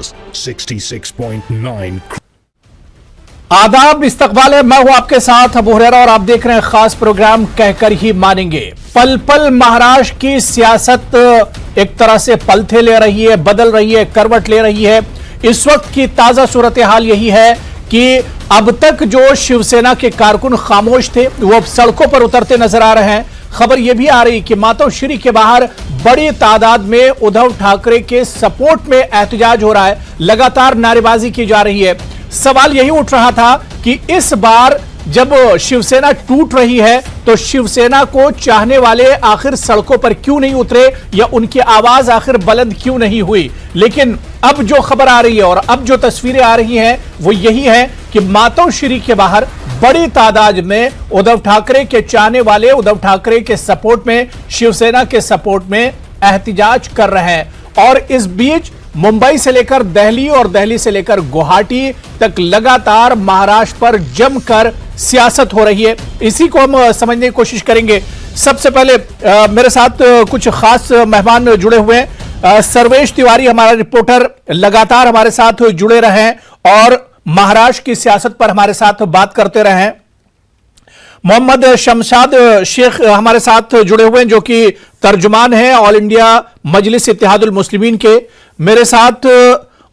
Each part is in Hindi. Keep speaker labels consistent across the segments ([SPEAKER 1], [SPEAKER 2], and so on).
[SPEAKER 1] Plus 66.9।
[SPEAKER 2] आदाब, इस्तकबाल है। मैं हूं आपके साथ अबू हुरैरा और आप देख रहे हैं खास प्रोग्राम कहकर ही मानेंगे। पल पल महाराष्ट्र की सियासत एक तरह से पलथे ले रही है, बदल रही है, करवट ले रही है। इस वक्त की ताजा सूरत हाल यही है कि अब तक जो शिवसेना के कारकुन खामोश थे वो अब सड़कों पर उतरते नजर आ रहे हैं। खबर यह भी आ रही कि मातोश्री के बाहर बड़ी तादाद में उद्धव ठाकरे के सपोर्ट में एहतजाज हो रहा है, लगातार नारेबाजी की जा रही है। सवाल यही उठ रहा था कि इस बार जब शिवसेना टूट रही है तो शिवसेना को चाहने वाले आखिर सड़कों पर क्यों नहीं उतरे या उनकी आवाज आखिर बुलंद क्यों नहीं हुई। लेकिन अब जो खबर आ रही है और अब जो तस्वीरें आ रही हैं वो यही है कि मातोश्री के बाहर बड़ी तादाद में उद्धव ठाकरे के चाहने वाले, उद्धव ठाकरे के सपोर्ट में, शिवसेना के सपोर्ट में एहतजाज कर रहे हैं। और इस बीच मुंबई से लेकर दिल्ली और दिल्ली से लेकर गुवाहाटी तक लगातार महाराष्ट्र पर जमकर सियासत हो रही है। इसी को हम समझने की कोशिश करेंगे। सबसे पहले मेरे साथ कुछ खास मेहमान जुड़े हुए हैं। सर्वेश तिवारी हमारा रिपोर्टर लगातार हमारे साथ जुड़े रहे हैं और महाराष्ट्र की सियासत पर हमारे साथ बात करते रहे हैं। मोहम्मद शमशाद शेख हमारे साथ जुड़े हुए हैं जो कि तर्जुमान हैं ऑल इंडिया मजलिस इत्तेहादुल मुस्लिमीन के। मेरे साथ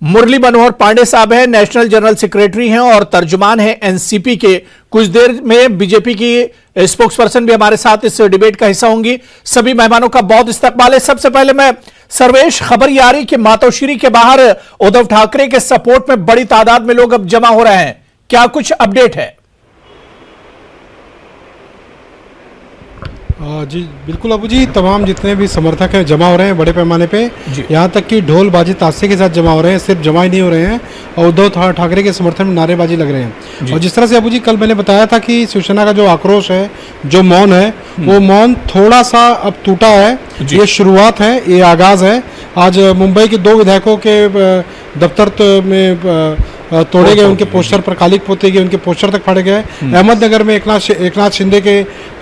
[SPEAKER 2] मुरली मनोहर पांडे साहब हैं, नेशनल जनरल सेक्रेटरी हैं और तर्जुमान हैं एनसीपी के। कुछ देर में बीजेपी की स्पोक्स पर्सन भी हमारे साथ इस डिबेट का हिस्सा होंगी। सभी मेहमानों का बहुत इस्तकबाल है। सबसे पहले मैं सर्वेश, खबर ये आ रही कि मातोश्री के बाहर उद्धव ठाकरे के सपोर्ट में बड़ी तादाद में लोग अब जमा हो रहे हैं, क्या कुछ अपडेट है?
[SPEAKER 3] जी बिल्कुल अबू जी, तमाम जितने भी समर्थक हैं जमा हो रहे हैं बड़े पैमाने पे। यहाँ तक कि ढोल बाजी ताशे के साथ जमा हो रहे हैं, सिर्फ जमा ही नहीं हो रहे हैं और उद्धव ठाकरे के समर्थन में नारेबाजी लग रहे हैं। और जिस तरह से अबू जी कल मैंने बताया था कि शिवसेना का जो आक्रोश है, जो मौन है, वो मौन थोड़ा सा अब टूटा है। ये शुरुआत है, ये आगाज है। आज मुंबई के 2 विधायकों के दफ्तर में तोड़े गए, उनके पोस्टर पर कालिक पोते गए, उनके पोस्टर तक फाड़े गए। अहमदनगर में एकनाथ शिंदे के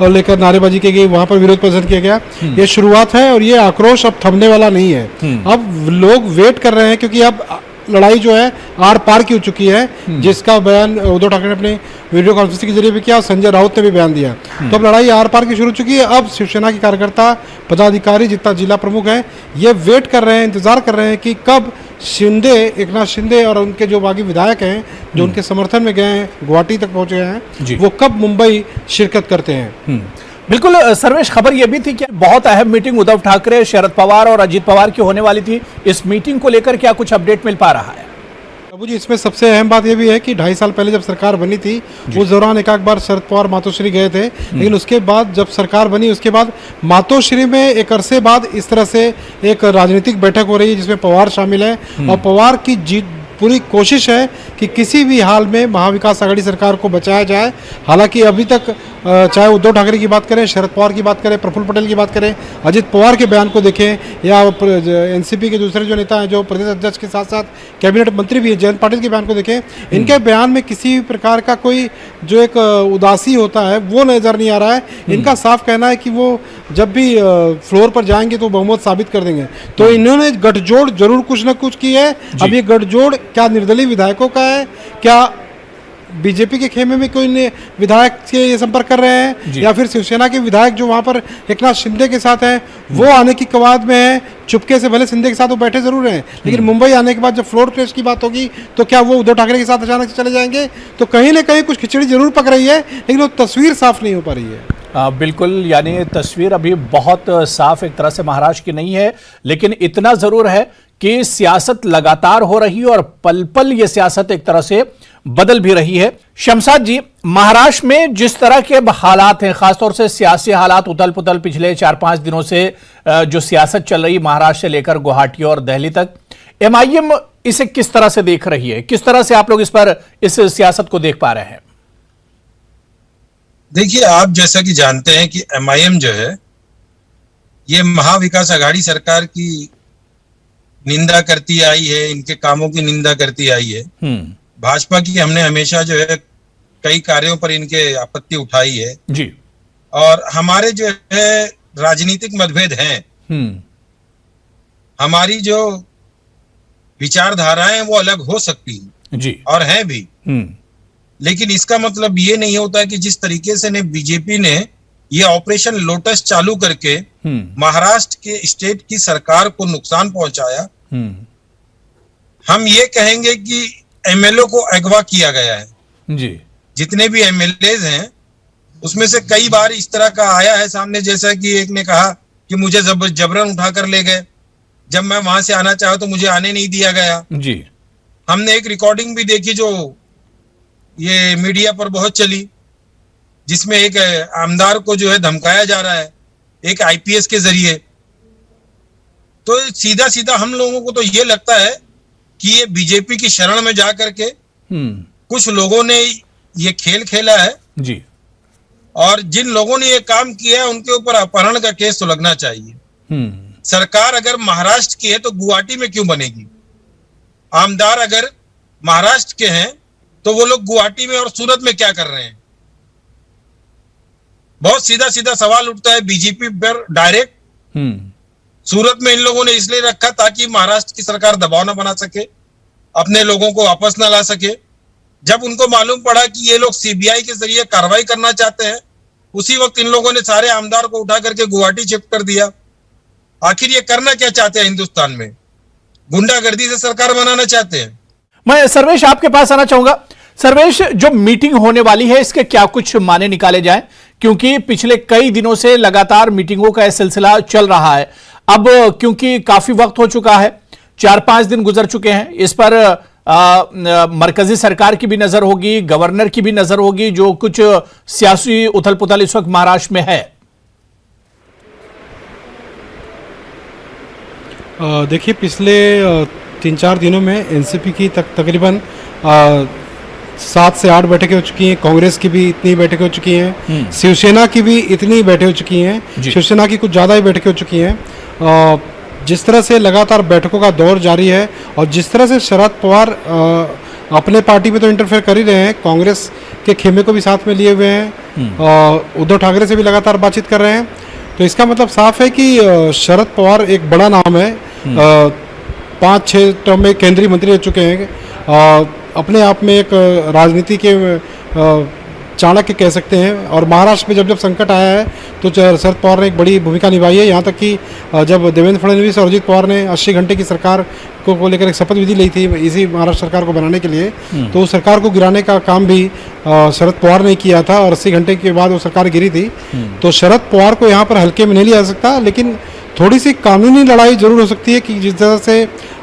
[SPEAKER 3] लेकर नारेबाजी की गई, वहां पर विरोध प्रदर्शन किया गया। ये शुरुआत है और ये आक्रोश अब थमने वाला नहीं है। अब लोग वेट कर रहे हैं क्योंकि अब लड़ाई जो है आर पार की हो चुकी है, जिसका बयान उद्धव ठाकरे ने अपने वीडियो कॉन्फ्रेंसिंग के जरिए भी किया और संजय राउत ने भी बयान दिया। तो अब लड़ाई आर पार की शुरू हो चुकी है। अब शिवसेना के कार्यकर्ता, पदाधिकारी, जितना जिला प्रमुख है, ये वेट कर रहे हैं, इंतजार कर रहे हैं कि कब एकनाथ शिंदे और उनके जो बाकी विधायक हैं जो उनके समर्थन में गए हैं, गुवाहाटी तक पहुंच गए हैं, वो कब मुंबई शिरकत करते हैं।
[SPEAKER 2] बिल्कुल सर्वेश, खबर यह भी थी कि बहुत अहम मीटिंग उद्धव ठाकरे, शरद पवार और अजीत पवार की होने वाली थी। इस मीटिंग को लेकर क्या कुछ अपडेट मिल पा रहा है?
[SPEAKER 3] अबू जी, इसमें सबसे अहम बात यह भी है कि 2.5 साल पहले जब सरकार बनी थी उस दौरान एक बार शरद पवार मातोश्री गए थे, लेकिन उसके बाद जब सरकार बनी उसके बाद मातोश्री में एक अरसे बाद इस तरह से एक राजनीतिक बैठक हो रही है जिसमें पवार शामिल है और पवार की जीत पूरी कोशिश है कि किसी भी हाल में महाविकास आघाड़ी सरकार को बचाया जाए। हालांकि अभी तक चाहे उद्धव ठाकरे की बात करें, शरद पवार की बात करें, प्रफुल्ल पटेल की बात करें, अजित पवार के बयान को देखें या एनसीपी के दूसरे जो नेता हैं जो प्रदेश अध्यक्ष के साथ साथ कैबिनेट मंत्री भी हैं, जयंत पाटिल के बयान को देखें, इनके बयान में किसी भी प्रकार का कोई जो एक उदासी होता है वो नज़र नहीं आ रहा है। इनका साफ कहना है कि वो जब भी फ्लोर पर जाएंगे तो बहुमत साबित कर देंगे। तो इन्होंने गठजोड़ जरूर कुछ न कुछ की है। अब ये गठजोड़ क्या निर्दलीय विधायकों का है, क्या बीजेपी के खेमे में कोई विधायक से ये संपर्क कर रहे हैं, या फिर शिवसेना के विधायक जो वहां पर एकनाथ शिंदे के साथ हैं वो आने की कवायद में है। चुपके से भले शिंदे के साथ वो बैठे जरूर हैं, लेकिन मुंबई आने के बाद जब फ्लोर टेस्ट की बात होगी तो क्या वो उद्धव ठाकरे के साथ अचानक से चले जाएंगे? तो कहीं ना कहीं कुछ खिचड़ी जरूर पक रही है, लेकिन वो तस्वीर साफ नहीं हो पा रही है।
[SPEAKER 2] बिल्कुल, यानी तस्वीर अभी बहुत साफ एक तरह से महाराष्ट्र की नहीं है, लेकिन इतना जरूर है कि सियासत लगातार हो रही है और पल पल ये सियासत एक तरह से बदल भी रही है। शमशाद जी, महाराष्ट्र में जिस तरह के हालात हैं, खासतौर से सियासी हालात, उथल पुथल पिछले 4-5 दिनों से जो सियासत चल रही है महाराष्ट्र से लेकर गुवाहाटी और दिल्ली तक, एमआईएम इसे किस तरह से देख रही है? किस तरह से आप लोग इस सियासत को देख पा रहे हैं?
[SPEAKER 4] देखिए, आप जैसा कि जानते हैं कि एमआईएम जो है ये महाविकास आघाड़ी सरकार की निंदा करती आई है, इनके कामों की निंदा करती आई है। भाजपा की हमने हमेशा जो है कई कार्यों पर इनके आपत्ति उठाई है
[SPEAKER 2] जी।
[SPEAKER 4] और हमारे जो है राजनीतिक मतभेद हैं। हमारी जो विचारधाराएं वो अलग हो सकती हैं
[SPEAKER 2] जी।
[SPEAKER 4] और हैं भी, लेकिन इसका मतलब ये नहीं होता कि जिस तरीके से बीजेपी ने ये ऑपरेशन लोटस चालू करके महाराष्ट्र के स्टेट की सरकार को नुकसान पहुंचाया, हम ये कहेंगे कि एमएलए को अगवा किया गया है
[SPEAKER 2] जी।
[SPEAKER 4] जितने भी एमएलए हैं उसमें से कई बार इस तरह का आया है सामने, जैसा कि एक ने कहा कि मुझे जबरन उठाकर ले गए, जब मैं वहां से आना चाहा तो मुझे आने नहीं दिया गया
[SPEAKER 2] जी।
[SPEAKER 4] हमने एक रिकॉर्डिंग भी देखी जो ये मीडिया पर बहुत चली, जिसमें एक आमदार को जो है धमकाया जा रहा है एक आईपीएस के जरिए। तो सीधा सीधा हम लोगों को तो ये लगता है कि ये बीजेपी की शरण में जाकर के कुछ लोगों ने ये खेल खेला है
[SPEAKER 2] जी।
[SPEAKER 4] और जिन लोगों ने ये काम किया है उनके ऊपर अपहरण का केस तो लगना चाहिए। सरकार अगर महाराष्ट्र की है तो गुवाहाटी में क्यों बनेगी? आमदार अगर महाराष्ट्र के हैं तो वो लोग गुवाहाटी में और सूरत में क्या कर रहे हैं? बहुत सीधा सीधा सवाल उठता है बीजेपी पर डायरेक्ट। सूरत में इन लोगों ने इसलिए रखा ताकि महाराष्ट्र की सरकार दबाव न बना सके, अपने लोगों को वापस न ला सके। जब उनको मालूम पड़ा कि ये लोग सीबीआई के जरिए कार्रवाई करना चाहते हैं, उसी वक्त इन लोगों ने सारे आमदार को उठा करके गुवाहाटी शिफ्ट कर दिया। आखिर ये करना क्या चाहते हैं हिंदुस्तान में? गुंडागर्दी से सरकार बनाना चाहते हैं।
[SPEAKER 2] मैं सर्वेश आपके पास आना चाहूंगा। सर्वेश, जो मीटिंग होने वाली है इसके क्या कुछ माने निकाले जाएं? क्योंकि पिछले कई दिनों से लगातार मीटिंगों का यह सिलसिला चल रहा है। अब क्योंकि काफी वक्त हो चुका है, 4-5 दिन गुजर चुके हैं, इस पर मरकजी सरकार की भी नजर होगी, गवर्नर की भी नजर होगी, जो कुछ सियासी उथल पुथल इस वक्त महाराष्ट्र में है।
[SPEAKER 3] देखिए, पिछले 3-4 दिनों में एनसीपी की तकरीबन 7 से 8 बैठकें हो चुकी हैं। कांग्रेस की भी इतनी बैठकें हो चुकी हैं, शिवसेना की भी इतनी बैठकें हो चुकी हैं, शिवसेना की कुछ ज़्यादा ही बैठकें हो चुकी हैं। जिस तरह से लगातार बैठकों का दौर जारी है और जिस तरह से शरद पवार अपने पार्टी में तो इंटरफेयर कर ही रहे हैं, कांग्रेस के खेमे को भी साथ में लिए हुए हैं, उद्धव ठाकरे से भी लगातार बातचीत कर रहे हैं, तो इसका मतलब साफ है कि शरद पवार एक बड़ा नाम है। 5-6 टर्म में केंद्रीय मंत्री रह चुके हैं, अपने आप में एक राजनीति के चाणक्य कह सकते हैं। और महाराष्ट्र में जब जब संकट आया है तो शरद पवार ने एक बड़ी भूमिका निभाई है। यहाँ तक कि जब देवेंद्र फडणवीस और अजित पवार ने 80 घंटे की सरकार को लेकर एक शपथ विधि ली थी इसी महाराष्ट्र सरकार को बनाने के लिए, तो उस सरकार को गिराने का काम भी शरद पवार ने किया था और 80 घंटे के बाद वो सरकार गिरी थी। तो शरद पवार को यहाँ पर हल्के में नहीं लिया जा सकता, लेकिन थोड़ी सी कानूनी लड़ाई जरूर हो सकती है कि जिस तरह से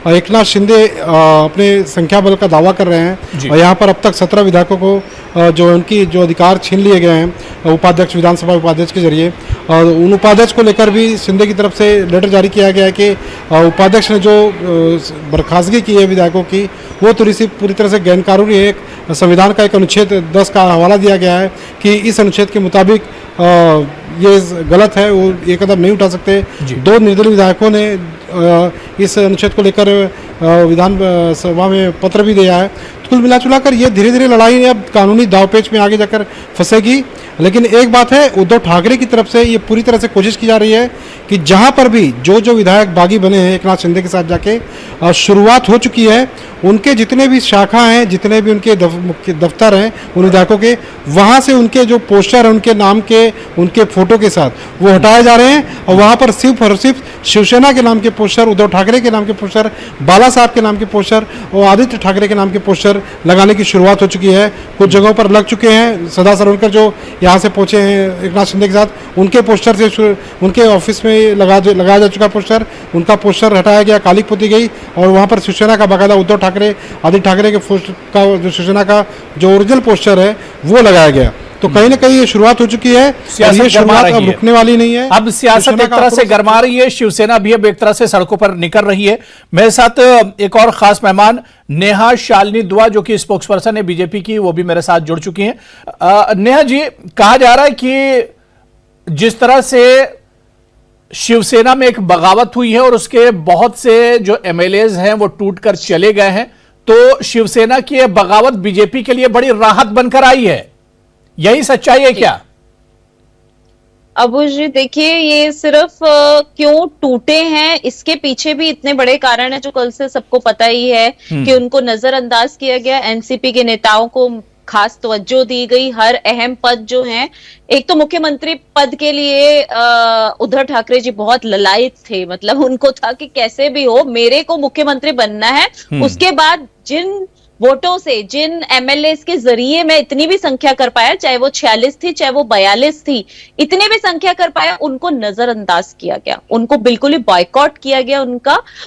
[SPEAKER 3] एकनाथ शिंदे अपने संख्या बल का दावा कर रहे हैं और यहाँ पर अब तक 17 विधायकों को जो उनकी जो अधिकार छीन लिए गए हैं उपाध्यक्ष, विधानसभा उपाध्यक्ष के जरिए, और उन उपाध्यक्ष को लेकर भी शिंदे की तरफ से लेटर जारी किया गया है कि उपाध्यक्ष ने जो बर्खास्तगी की है विधायकों की वो पूरी तरह से गैर कानूनी है। एक संविधान का एक अनुच्छेद 10 का हवाला दिया गया है कि इस अनुच्छेद के मुताबिक ये गलत है, वो ये कदम नहीं उठा सकते। 2 निर्दलीय विधायकों ने इस अनुच्छेद को लेकर विधान सभा में पत्र भी दिया है। तो कुल मिला कर ये धीरे धीरे लड़ाई अब कानूनी दावपेच में आगे जाकर फंसेगी। लेकिन एक बात है, उद्धव ठाकरे की तरफ से ये पूरी तरह से कोशिश की जा रही है कि जहां पर भी जो विधायक बागी बने हैं एकनाथ शिंदे के साथ जाके शुरुआत हो चुकी है, उनके जितने भी शाखा हैं, जितने भी उनके दफ्तर हैं उन विधायकों के, वहां से उनके जो पोस्टर हैं उनके नाम के, उनके फोटो के साथ वो हटाए जा रहे हैं और वहां पर सिर्फ और सिर्फ शिवसेना के नाम के पोस्टर, उद्धव ठाकरे के नाम के पोस्टर, बाला साहब के नाम के पोस्टर और आदित्य ठाकरे के नाम के पोस्टर लगाने की शुरुआत हो चुकी है। कुछ जगहों पर लग चुके हैं। सदा सरवणकर जो यहाँ से पहुंचे हैं एकनाथ शिंदे के साथ, उनके पोस्टर से उनके ऑफिस में लगाया जा चुका पोस्टर, उनका पोस्टर हटाया गया, कालिक पोती गई और वहाँ पर शिवसेना का बाकायदा उद्धव ठाकरे, आदित्य ठाकरे के का जो शिवसेना का जो ओरिजिनल पोस्टर है वो लगाया गया। तो कहीं ना कहीं ये शुरुआत हो चुकी है, ये शुरुआत अब रुकने वाली नहीं है।
[SPEAKER 2] अब सियासत एक तरह से गरमा रही है, शिवसेना भी अब एक तरह से सड़कों पर निकल रही है। मेरे साथ एक और खास मेहमान नेहा शालिनी दुआ जो कि स्पोक्स पर्सन है बीजेपी की, वो भी मेरे साथ जुड़ चुकी हैं। नेहा जी, कहा जा रहा है कि जिस तरह से शिवसेना में एक बगावत हुई है और उसके बहुत से जो एमएलएज हैं वो टूट कर चले गए हैं, तो शिवसेना की यह बगावत बीजेपी के लिए बड़ी राहत बनकर आई है, यही सच्चाई है क्या?
[SPEAKER 5] अबू जी देखिए, ये सिर्फ क्यों टूटे हैं इसके पीछे भी इतने बड़े कारण है जो कल से सबको पता ही है कि उनको नजरअंदाज किया गया। एनसीपी के नेताओं को खास तवज्जो दी गई। हर अहम पद जो है, एक तो मुख्यमंत्री पद के लिए उद्धव ठाकरे जी बहुत ललायत थे, मतलब उनको था कि कैसे भी हो मेरे को मुख्यमंत्री बनना है। उसके बाद जिन वोटों से, जिन एमएलए के जरिए मैं इतनी भी संख्या कर पाया, चाहे वो 46 थी चाहे वो 42 थी, इतनी भी संख्या कर पाया, उनको नजरअंदाज किया गया, उनको बिल्कुल ही बॉयकॉट किया गया।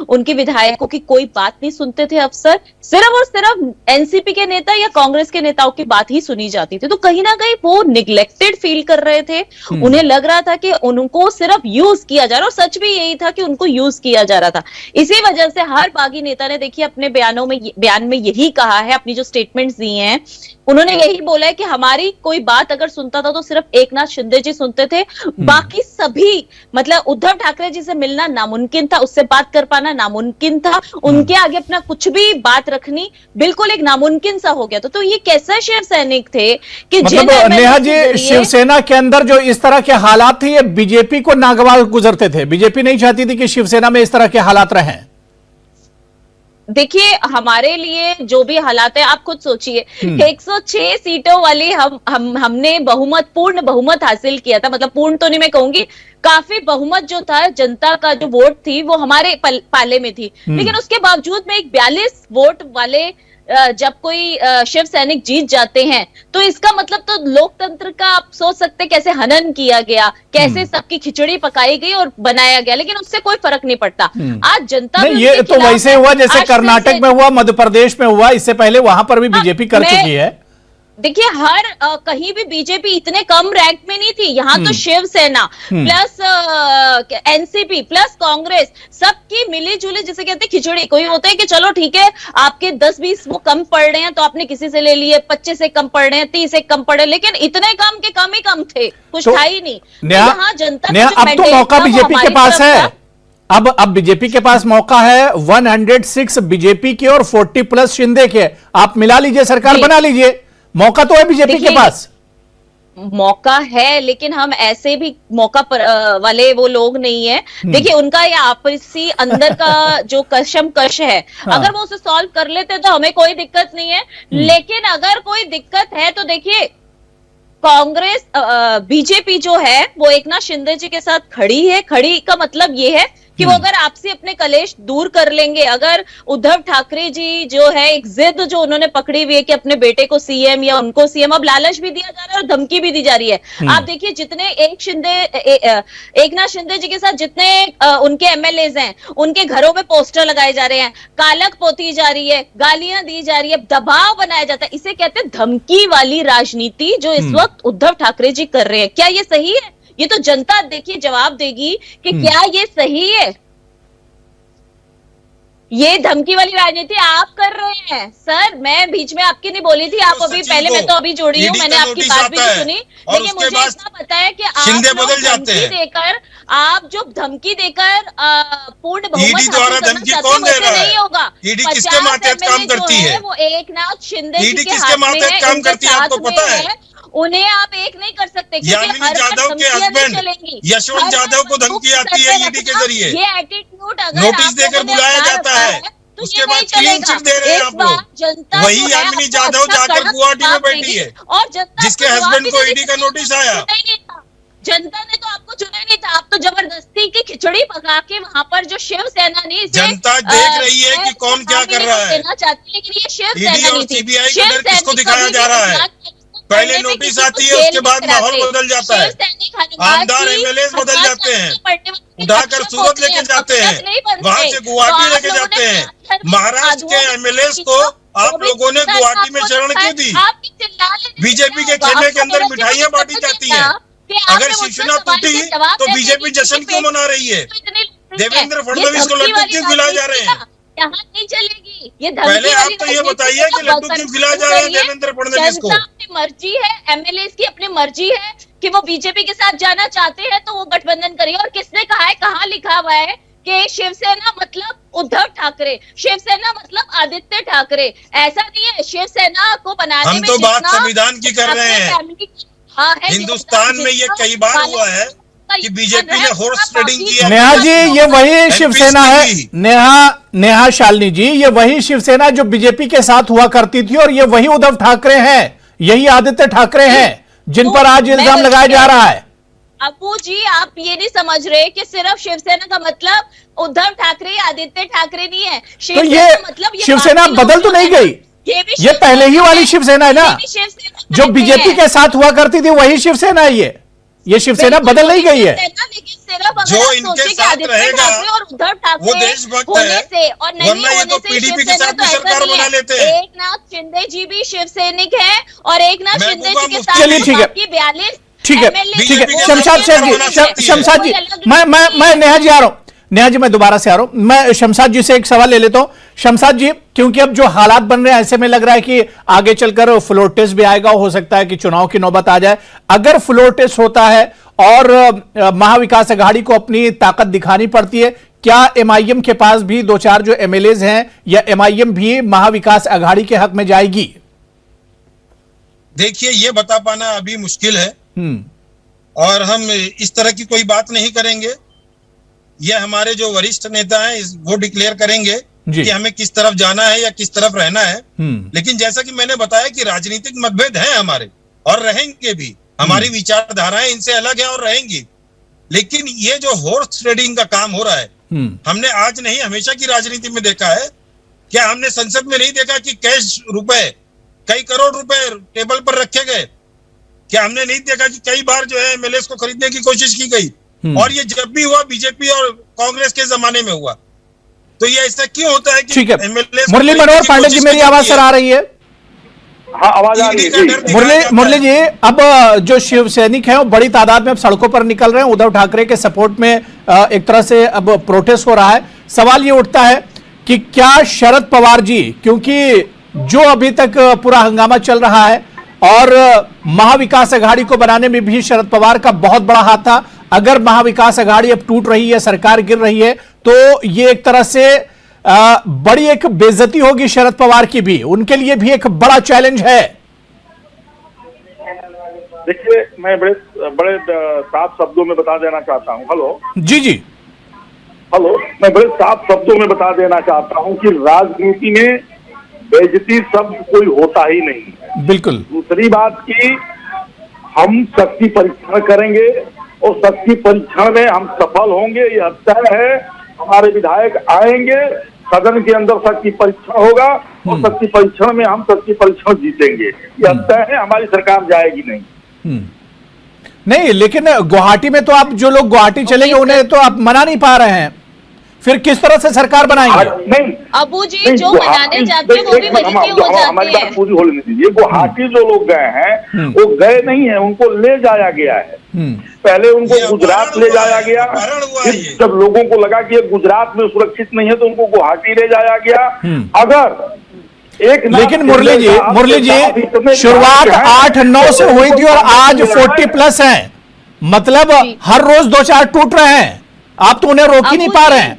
[SPEAKER 5] उनके विधायकों की कोई बात नहीं सुनते थे अफसर, सिर्फ और सिर्फ एनसीपी के नेता या कांग्रेस के नेताओं की बात ही सुनी जाती थी। तो कहीं ना कहीं वो निग्लेक्टेड फील कर रहे थे। उन्हें लग रहा था कि उनको सिर्फ यूज किया जा रहा, और सच भी यही था कि उनको यूज किया जा रहा था। इसी वजह से हर बागी नेता ने देखिए अपने बयान में यही कहा है, अपनी जो स्टेटमेंट्स दी हैं उन्होंने यही बोला है कि हमारी कोई बात अगर सुनता था तो सिर्फ एकनाथ शिंदे जी सुनते थे, बाकी सभी, मतलब उद्धव ठाकरे जी से मिलना नामुमकिन था, उससे बात कर पाना नामुमकिन था, उनके आगे अपना कुछ भी बात रखनी बिल्कुल एक नामुमकिन सा हो गया। तो ये कैसे शिव सैनिक थे कि
[SPEAKER 2] मतलब नेहा जी, शिवसेना के अंदर जो इस तरह के हालात थे ये बीजेपी को नागवार गुजरते थे। बीजेपी नहीं चाहती थी कि शिवसेना में इस तरह के हालात रहें।
[SPEAKER 5] देखिए, हमारे लिए जो भी हालात है, आप खुद सोचिए, 106 सीटों वाली हमने पूर्ण बहुमत हासिल किया था। मतलब पूर्ण तो नहीं मैं कहूंगी, काफी बहुमत जो था, जनता का जो वोट थी वो हमारे पाले में थी। लेकिन उसके बावजूद में एक 42 वोट वाले जब कोई शिव सैनिक जीत जाते हैं तो इसका मतलब तो लोकतंत्र का आप सोच सकते कैसे हनन किया गया, कैसे सबकी खिचड़ी पकाई गई और बनाया गया, लेकिन उससे कोई फर्क नहीं पड़ता। आज जनता
[SPEAKER 2] ये तो वैसे हुआ जैसे कर्नाटक में हुआ, मध्य प्रदेश में हुआ, इससे पहले वहां पर भी बीजेपी कर चुकी है।
[SPEAKER 5] देखिए, कहीं भी बीजेपी इतने कम रैंक में नहीं थी। यहाँ तो Shiv Sena plus NCP plus Congress सबकी मिली जुली, जिसे कहते हैं खिचड़ी। कोई होता है कि चलो ठीक है, आपके 10-20 वो कम पड़ रहे हैं तो आपने किसी से ले लिए, 25 से कम पड़ रहे हैं, 30 से कम पड़ रहे हैं, लेकिन इतने कम के कम ही कम थे, कुछ था ही नहीं। यहाँ जनता
[SPEAKER 2] अब तो मौका बीजेपी के पास है। अब बीजेपी के पास मौका है। 106 बीजेपी के और 40 प्लस शिंदे के। आप मिला लीजिए, सरकार बना लीजिए। मौका तो है बीजेपी के पास,
[SPEAKER 5] मौका है, लेकिन हम ऐसे भी मौका पर वाले वो लोग नहीं है। देखिए, उनका ये आपसी अंदर का जो कशमकश है, अगर वो उसे सॉल्व कर लेते तो हमें कोई दिक्कत नहीं है। लेकिन अगर कोई दिक्कत है तो देखिए, कांग्रेस बीजेपी जो है वो एकनाथ शिंदे जी के साथ खड़ी है। खड़ी का मतलब ये है कि वो अगर आपसे अपने कलेश दूर कर लेंगे, अगर उद्धव ठाकरे जी जो है एक जिद जो उन्होंने पकड़ी हुई है कि अपने बेटे को सीएम या उनको सीएम, अब लालच भी दिया जा रहा है और धमकी भी दी जा रही है। आप देखिए, जितने एकनाथ शिंदे जी के साथ जितने उनके एमएलएज हैं, उनके घरों में पोस्टर लगाए जा रहे हैं, कालक पोती जा रही है, गालियां दी जा रही है, दबाव बनाया जाता है। इसे कहते हैं धमकी वाली राजनीति जो इस वक्त उद्धव ठाकरे जी कर रहे हैं। क्या ये सही है? ये तो जनता देखिए जवाब देगी कि क्या ये सही है। ये धमकी वाली राजनीति आप कर रहे हैं। सर, मैं बीच में आपकी नहीं बोली थी, आप अभी पहले, मैं तो अभी जोड़ी हूँ, मैंने आपकी बात भी नहीं सुनी, लेकिन मुझे इतना पता है कि आप धमकी देकर, आप जो धमकी देकर पूर्ण बहुमत नहीं होगा।
[SPEAKER 4] ईडी किसके मातहत काम करती है?
[SPEAKER 5] वो एकनाथ शिंदे जी के हाथ में है,
[SPEAKER 4] काम करती है, आपको पता है?
[SPEAKER 5] उन्हें आप एक नहीं कर सकते।
[SPEAKER 4] यामिनी जाधव के हस्बैंड यशवंत जाधव को धमकी आती है ईडी के जरिए,
[SPEAKER 5] ये एटीट्यूड अगर
[SPEAKER 4] नोटिस देकर बुलाया जाता है, उसके बाद क्लीन चिट दे रहे हैं आप लोग। वही यामिनी जाधव जाकर गुवाहाटी में बैठी है और जिसके हस्बैंड को ईडी का नोटिस आया।
[SPEAKER 5] जनता ने तो आपको चुना नहीं था, आप तो जबरदस्ती की खिचड़ी पका के वहां पर जो शिवसेना ने,
[SPEAKER 4] जनता देख रही है कि कौन क्या कर रहा है।
[SPEAKER 5] लेकिन ये शिवसेना
[SPEAKER 4] और सीबीआई का डर किसको दिखाया जा रहा है? पहले नोटिस आती है, उसके बाद माहौल बदल जाता है, आमदार एमएलए बदल जाते हैं, उठाकर सूरत लेके जाते हैं, वहां से गुवाहाटी लेके जाते हैं। महाराष्ट्र के एमएलए को आप लोगों ने गुवाहाटी में शरण क्यों दी? बीजेपी के खेमे के अंदर मिठाइयां बांटी जाती हैं। अगर शिवसेना टूटी तो बीजेपी जश्न क्यों मना रही है? देवेंद्र फडणवीस को लड्डू क्यों खिलाए जा रहे हैं?
[SPEAKER 5] यहाँ नहीं चलेगी ये।
[SPEAKER 4] पहले आप तो ये बताइए कि लड्डू क्यों खिलाए जा रहे हैं देवेंद्र फडणवीस को?
[SPEAKER 5] अपनी मर्जी है, एमएलए की अपनी मर्जी है कि वो बीजेपी के साथ जाना चाहते हैं तो वो गठबंधन करिए। और किसने कहा है, कहाँ लिखा हुआ है कि शिवसेना मतलब उद्धव ठाकरे, शिवसेना मतलब आदित्य ठाकरे? ऐसा नहीं है। शिवसेना को बनाने में
[SPEAKER 4] हम तो बात संविधान की कर रहे हैं। हिंदुस्तान में ये कई बार हुआ है कि बीजेपी ने हॉर्स ट्रेडिंग किया।
[SPEAKER 2] नेहा जी, ये वही शिवसेना है, नेहा शालिनी जी, ये वही शिवसेना जो बीजेपी के साथ हुआ करती थी, और ये वही उद्धव ठाकरे हैं, यही आदित्य ठाकरे हैं जिन पर आज इल्जाम लगाया जा रहा है।
[SPEAKER 5] अप्पू जी, आप ये नहीं समझ रहे कि सिर्फ शिवसेना का मतलब उद्धव ठाकरे, आदित्य ठाकरे नहीं है।
[SPEAKER 2] तो ये
[SPEAKER 5] मतलब
[SPEAKER 2] शिवसेना बदल तो नहीं गई, ये पहले ही वाली शिवसेना है ना, जो बीजेपी के साथ हुआ करती थी, वही शिवसेना है ये शिवसेना बदल नहीं गई है।
[SPEAKER 5] लेकिन सिर्फ
[SPEAKER 4] जो इनके साथ रहेगा
[SPEAKER 5] और उद्धव ठाकरे
[SPEAKER 4] वो देशभक्त है,
[SPEAKER 5] से और नहीं
[SPEAKER 4] वरना ये तो पीडीपी के साथ भी सरकार बना लेते हैं।
[SPEAKER 5] एक नाथ शिंदे जी भी शिवसैनिक है और एक नाथ शिंदे जी के साथ
[SPEAKER 2] चलिए, ठीक है,
[SPEAKER 5] 42
[SPEAKER 2] ठीक है, शमशाद शेख जी, शमशाद जी, मैं नेहा जी आ रहा हूं, नेहा जी मैं दोबारा से आ रहा हूं, मैं शमशाद जी से एक सवाल ले लेता हूं। शमशाद जी, क्योंकि अब जो हालात बन रहे हैं, ऐसे में लग रहा है कि आगे चलकर फ्लोर टेस्ट भी आएगा, हो सकता है कि चुनाव की नौबत आ जाए। अगर फ्लोर टेस्ट होता है और महाविकास अघाड़ी को अपनी ताकत दिखानी पड़ती है, क्या एमआईएम के पास भी 2-4 जो एमएलएज हैं, या एमआईएम भी महाविकास अघाड़ी के हक में जाएगी?
[SPEAKER 4] देखिए, ये बता पाना अभी मुश्किल है, और हम इस तरह की कोई बात नहीं करेंगे। ये हमारे जो वरिष्ठ नेता हैं वो डिक्लेयर करेंगे कि हमें किस तरफ जाना है या किस तरफ रहना है। लेकिन जैसा कि मैंने बताया कि राजनीतिक मतभेद हैं हमारे, और रहेंगे भी। हमारी विचारधाराएं इनसे अलग है और रहेंगी। लेकिन ये जो हॉर्स ट्रेडिंग का काम हो रहा है, हमने आज नहीं हमेशा की राजनीति में देखा है। क्या हमने संसद में नहीं देखा कि कैश रुपए, कई करोड़ रुपए टेबल पर रखे गए? क्या हमने नहीं देखा कि कई बार जो है एमएलए को खरीदने की कोशिश की गई? और ये जब भी हुआ बीजेपी और कांग्रेस के जमाने में हुआ। तो ये ऐसा क्यों होता है कि
[SPEAKER 2] एमएलए? मुरली मनोहर पांडे जी, मेरी आवाज सर आ रही है?
[SPEAKER 6] हाँ, आवाज आ रही है।
[SPEAKER 2] मुरली जी, अब जो शिव सैनिक हैं वो बड़ी तादाद में अब सड़कों पर निकल रहे हैं, उद्धव ठाकरे के सपोर्ट में एक तरह से अब प्रोटेस्ट हो रहा है। सवाल ये उठता है कि क्या शरद पवार जी, क्योंकि जो अभी तक पूरा हंगामा चल रहा है और महाविकास अघाड़ी को बनाने में भी शरद पवार का बहुत बड़ा हाथ था, अगर महाविकास अघाड़ी अब टूट रही है, सरकार गिर रही है, तो ये एक तरह से बड़ी एक बेइज्जती होगी शरद पवार की भी, उनके लिए भी एक बड़ा चैलेंज है।
[SPEAKER 6] देखिए, मैं बड़े साफ शब्दों में बता देना चाहता हूं। हेलो
[SPEAKER 2] जी जी,
[SPEAKER 6] हेलो, मैं बड़े साफ शब्दों में बता देना चाहता हूं कि राजनीति में बेइज्जती शब्द कोई होता ही नहीं।
[SPEAKER 2] बिल्कुल।
[SPEAKER 6] दूसरी बात की, हम शक्ति परीक्षण करेंगे और शक्ति परीक्षण में हम सफल होंगे, यह तय है। हमारे विधायक आएंगे, सदन के अंदर शक्ति परीक्षण होगा और शक्ति परीक्षण में हम शक्ति परीक्षण जीतेंगे, यह तय है। हमारी सरकार जाएगी
[SPEAKER 2] नहीं, लेकिन गुवाहाटी में तो आप, जो लोग गुवाहाटी चलेंगे उन्हें तो आप मना नहीं पा रहे हैं, फिर किस तरह से सरकार बनाएंगे?
[SPEAKER 6] नहीं
[SPEAKER 5] अबू जी, जो मनाने जाते हैं वो भी बेइज्जती हो जाती
[SPEAKER 6] हमारी
[SPEAKER 5] है।
[SPEAKER 6] बात पूरी होने दीजिए। गुवाहाटी जो लोग गए हैं वो गए नहीं है, उनको ले जाया गया है। पहले उनको गुजरात ले जाया गया, फिर जब लोगों को लगा कि ये गुजरात में सुरक्षित नहीं है तो उनको गुवाहाटी ले जाया गया। अगर
[SPEAKER 2] लेकिन मुरली जी, शुरुआत 8-9 से हुई थी और आज 40+ है, मतलब हर रोज 2-4 टूट रहे हैं, आप तो उन्हें रोक ही नहीं पा रहे हैं।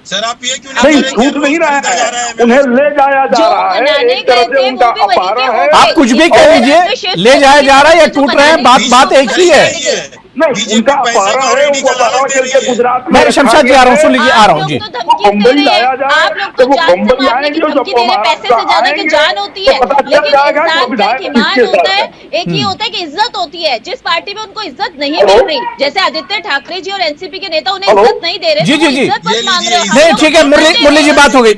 [SPEAKER 4] सर, आप ये क्यों नहीं
[SPEAKER 6] टूट नहीं रहा है, उन्हें ले जाया जा रहा है, एक तरह से उनका अपहरण है।
[SPEAKER 2] आप कुछ भी कह लीजिए, ले जाया जा रहा है या टूट रहे हैं, बात एक ही है।
[SPEAKER 6] नहीं, उनका अपहरण है, उनको अपहरण करके गुजरात में।
[SPEAKER 2] मैं शमशाद जी आ रहा हूँ, सुन लीजिए, आ रहा हूँ जी।
[SPEAKER 6] बम्बई लाया जा रहा है, तो वो बम्बई आएंगे, जब
[SPEAKER 5] पैसे से ज्यादा की जान होती है, लेकिन इंसान का एक ईमान होता है, एक ही होता है कि इज्जत होती है। जिस पार्टी में उनको इज्जत नहीं मिल रही, जैसे आदित्य ठाकरे जी और एनसीपी के नेता उन्हें इज्जत नहीं दे रहे,
[SPEAKER 2] जी जी जी,
[SPEAKER 5] नहीं,
[SPEAKER 2] ठीक है, मुरली जी बात हो गई,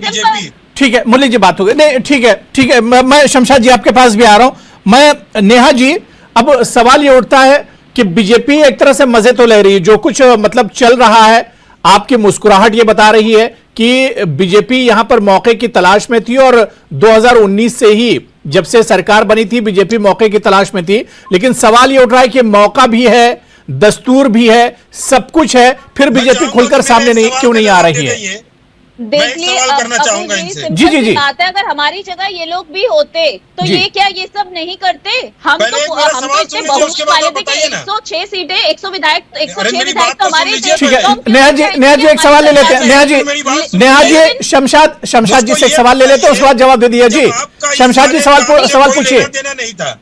[SPEAKER 2] ठीक है, मुरली जी बात हो गई, नहीं ठीक है, मैं शमशाद जी आपके पास भी आ रहा हूं। मैं नेहा जी, अब सवाल ये उठता है कि बीजेपी एक तरह से मजे तो ले रही है, जो कुछ मतलब चल रहा है, आपकी मुस्कुराहट ये बता रही है कि बीजेपी यहां पर मौके की तलाश में थी, और 2019 से ही जब से सरकार बनी थी बीजेपी मौके की तलाश में थी। लेकिन सवाल ये उठ रहा है कि मौका भी है, दस्तूर भी है, सब कुछ है, फिर बीजेपी खुलकर सामने क्यों नहीं आ रही है?
[SPEAKER 5] देखिए,
[SPEAKER 4] करना चाहूंगा इनसे।
[SPEAKER 2] जी
[SPEAKER 5] बात है, अगर हमारी जगह ये लोग भी होते तो ये क्या ये सब नहीं करते? हम तो इतने बहुमत वाले थे कि 106 सीटें, 100 विधायक, 106 विधायक तो हमारे।
[SPEAKER 2] ठीक है, नेहा जी एक सवाल ले लेते हैं। नेहा जी शमशाद जी से एक सवाल ले लेते हैं, उसके बाद जवाब दे दिया जी। शमशाद जी सवाल पूछिए।
[SPEAKER 4] देना नहीं था,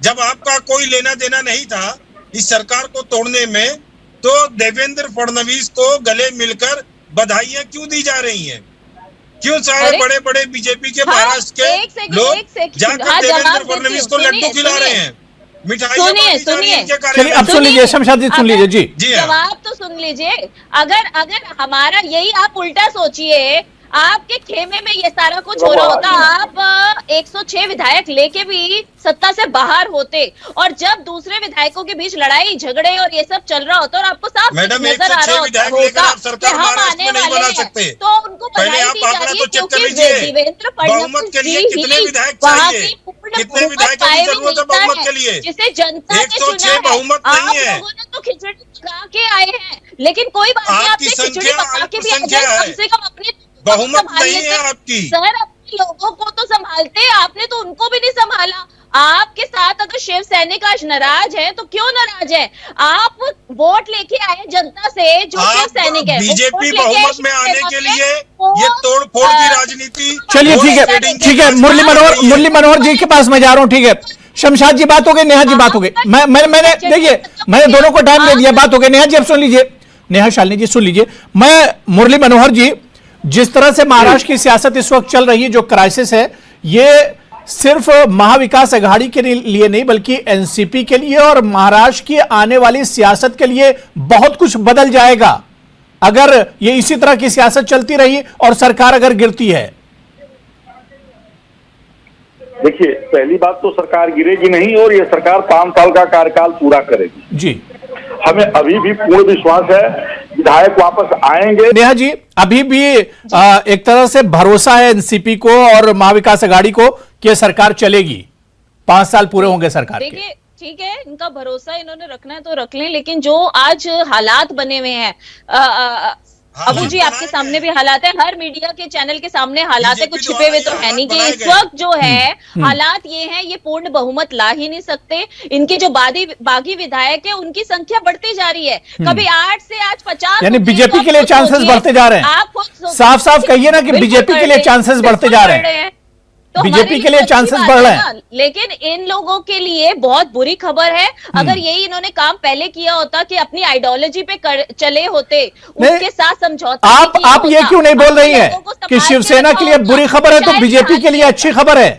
[SPEAKER 4] जब आपका कोई लेना देना नहीं था इस सरकार को तोड़ने में, तो देवेंद्र फडणवीस को गले मिलकर बधाइयां क्यों दी जा रही हैं? क्यों सारे बड़े बड़े बीजेपी के महाराष्ट्र के लोग जाकर देवेंद्र फडणवीस को लड्डू खिला रहे हैं, मिठाइयां
[SPEAKER 5] सुनिए
[SPEAKER 2] चलिए अब सुन लीजिए शमशाद जी, सुन लीजिए जी।
[SPEAKER 5] जवाब तो सुन लीजिए। अगर हमारा यही आप उल्टा सोचिए, आपके खेमे में ये सारा कुछ हो रहा होता, आप 106 विधायक लेके भी सत्ता से बाहर होते, और जब दूसरे विधायकों के बीच लड़ाई झगड़े और ये सब चल रहा होता और आपको साफ नजर आ रहा होगा कि हम आने वाले हैं, तो उनको बधाई दी जा रही है क्योंकि देवेंद्र फडणवीस जी वहाँ की पूर्ण बहुमत पाए हुए नेता है जिसे जनता ने चुना है। आप लोगों ने तो खिचड़ी पका के आए हैं, लेकिन कोई बात नहीं, आपने खिचड़ी पका के भी कम से कम अपने
[SPEAKER 4] बहुमत नहीं है आपकी।
[SPEAKER 5] सर अपने लोगों को तो संभालते, आपने तो उनको भी नहीं संभाला। आपके साथ अगर शिव सैनिक आज नाराज है तो क्यों नाराज है? आप वोट लेके आए जनता से, जो शिव सैनिक है
[SPEAKER 4] बीजेपी बहुमत में आने के लिए ये तोड़फोड़ की राजनीति।
[SPEAKER 2] चलिए ठीक है मुरली मनोहर जी के पास मैं जा रहा हूँ, ठीक है। शमशाद जी बात हो गई, नेहा जी बात हो गई, मैंने देखिए मैंने दोनों को टाइम दे दिया, बात हो गई। नेहा जी अब सुन लीजिए, नेहा शालिनी जी सुन लीजिए। मैं मुरली मनोहर जी, जिस तरह से महाराष्ट्र की सियासत इस वक्त चल रही है, जो क्राइसिस है, ये सिर्फ महाविकास अघाड़ी के लिए नहीं बल्कि एनसीपी के लिए और महाराष्ट्र की आने वाली सियासत के लिए बहुत कुछ बदल जाएगा अगर ये इसी तरह की सियासत चलती रही और सरकार अगर गिरती है।
[SPEAKER 6] देखिए, पहली बात तो सरकार गिरेगी नहीं और ये सरकार 5 साल का कार्यकाल पूरा करेगी
[SPEAKER 2] जी।
[SPEAKER 6] हमें अभी भी पूर्ण विश्वास है विधायक वापस आएंगे।
[SPEAKER 2] नेहा जी अभी भी एक तरह से भरोसा है एनसीपी को और महाविकास अघाड़ी को कि सरकार चलेगी, 5 साल पूरे होंगे सरकार के।
[SPEAKER 5] देखिए ठीक है, इनका भरोसा इन्होंने रखना है तो रख लें, लेकिन जो आज हालात बने हुए हैं अबू जी, आपके सामने भी हालात है, हर मीडिया के चैनल के सामने हालात है, कुछ छुपे हुए तो है नहीं कि इस वक्त जो है हालात ये है, ये पूर्ण बहुमत ला ही नहीं सकते। इनके जो बागी विधायक है उनकी संख्या बढ़ती जा रही है, कभी 8 से आज 50,
[SPEAKER 2] यानी बीजेपी के लिए चांसेस बढ़ते जा रहे हैं।
[SPEAKER 5] आप
[SPEAKER 2] साफ साफ कहिए ना कि बीजेपी के लिए चांसेस बढ़ते जा रहे हैं,
[SPEAKER 5] तो
[SPEAKER 2] बीजेपी के लिए चांसेस बढ़ रहे हैं।
[SPEAKER 5] लेकिन इन लोगों के लिए बहुत बुरी खबर है, अगर यही इन्होंने काम पहले किया होता कि अपनी आइडियोलॉजी पे चले होते, उसके साथ समझौता
[SPEAKER 2] आप ये क्यों नहीं बोल रही हैं कि शिवसेना के लिए बुरी खबर है तो बीजेपी के लिए अच्छी खबर है?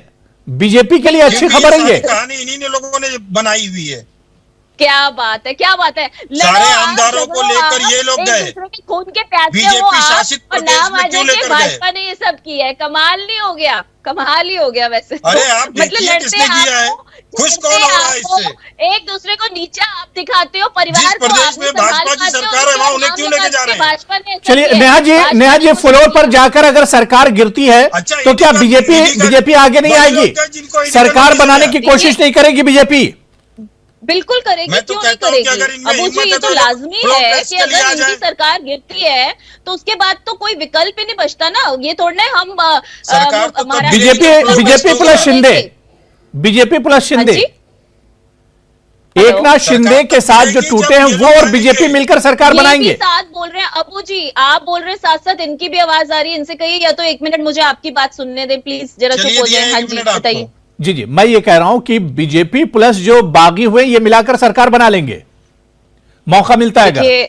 [SPEAKER 2] बीजेपी के लिए अच्छी खबर है ये
[SPEAKER 4] कहानी इन्हीं लोगों ने बनाई हुई है।
[SPEAKER 5] क्या बात है, क्या बात है।
[SPEAKER 4] सारे आमदारों को लेकर ये लोग गए,
[SPEAKER 5] खून के प्यासे
[SPEAKER 4] बीजेपी शासित प्रदेश में क्यों लेकर गए?
[SPEAKER 5] भाजपा ने ये सब किया है, कमाल नहीं हो गया? कमाल ही हो गया वैसे।
[SPEAKER 4] अरे आप देखिए किसने किया है, खुश कौन हो रहा है इससे?
[SPEAKER 5] एक दूसरे को नीचा आप दिखाते हो, परिवार
[SPEAKER 4] जिस प्रदेश में भाजपा की सरकार है वहाँ उन्हें क्यों लेके जा रहे हैं?
[SPEAKER 5] भाजपा ने
[SPEAKER 2] चलिए नेहा जी फ्लोर पर जाकर अगर सरकार गिरती है तो क्या बीजेपी आगे नहीं आएगी? सरकार बनाने की कोशिश नहीं करेगी बीजेपी?
[SPEAKER 5] बिल्कुल करेगी,
[SPEAKER 4] तो
[SPEAKER 5] क्यों नहीं करेगी? अबू जी ये तो लाजमी है कि अगर इनकी सरकार गिरती है तो उसके बाद तो कोई विकल्प ही नहीं बचता ना। ये थोड़ा हम
[SPEAKER 2] BJP plus Shinde, BJP plus Shinde, Eknath Shinde के साथ जो टूटे हैं वो और बीजेपी मिलकर सरकार बनाएंगे।
[SPEAKER 5] साथ बोल रहे हैं अबू जी, आप बोल रहे हैं साथ साथ इनकी भी आवाज आ रही है, इनसे कहिए या तो 1 मिनट मुझे आपकी बात सुनने दें प्लीज, जरा चुप हो जाए। हाँ जी बताइए।
[SPEAKER 2] जी मैं ये कह रहा हूं कि बीजेपी प्लस जो बागी हुए ये मिलाकर सरकार बना लेंगे, मौका मिलता है।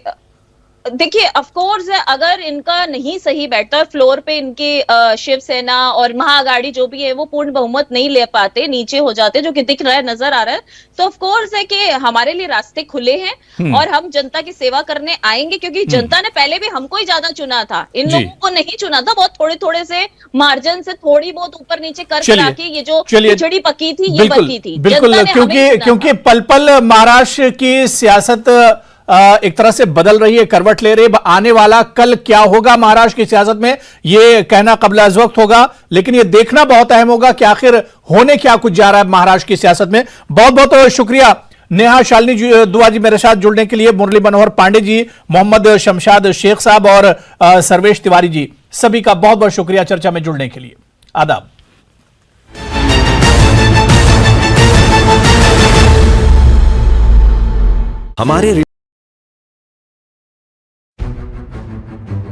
[SPEAKER 5] देखिए ऑफ कोर्स अगर इनका नहीं सही बैठता और फ्लोर पे इनके शिवसेना और महाअघाड़ी जो भी है वो पूर्ण बहुमत नहीं ले पाते, नीचे हो जाते, जो कि दिख रहा है, नजर आ रहा है, तो ऑफ कोर्स है कि हमारे लिए रास्ते खुले हैं और हम जनता की सेवा करने आएंगे, क्योंकि जनता ने पहले भी हमको ही ज्यादा चुना था, इन लोगों को नहीं चुना था। बहुत थोड़े से मार्जिन से थोड़ी बहुत ऊपर नीचे कर के ये जो खिचड़ी पकी थी ये पकी थी
[SPEAKER 2] बिल्कुल, क्योंकि पल पल महाराष्ट्र की सियासत एक तरह से बदल रही है, करवट ले रही है। आने वाला कल क्या होगा महाराष्ट्र की सियासत में ये कहना कबल अज़ वक्त होगा, लेकिन ये देखना बहुत अहम होगा कि आखिर होने क्या कुछ जा रहा है महाराष्ट्र की सियासत में। बहुत बहुत शुक्रिया नेहा शालिनी दुआ जी मेरे साथ जुड़ने के लिए, मुरली मनोहर पांडे जी, मोहम्मद शमशाद शेख साहब और सर्वेश तिवारी जी, सभी का बहुत बहुत शुक्रिया चर्चा में जुड़ने के लिए। आदाब।
[SPEAKER 7] हमारे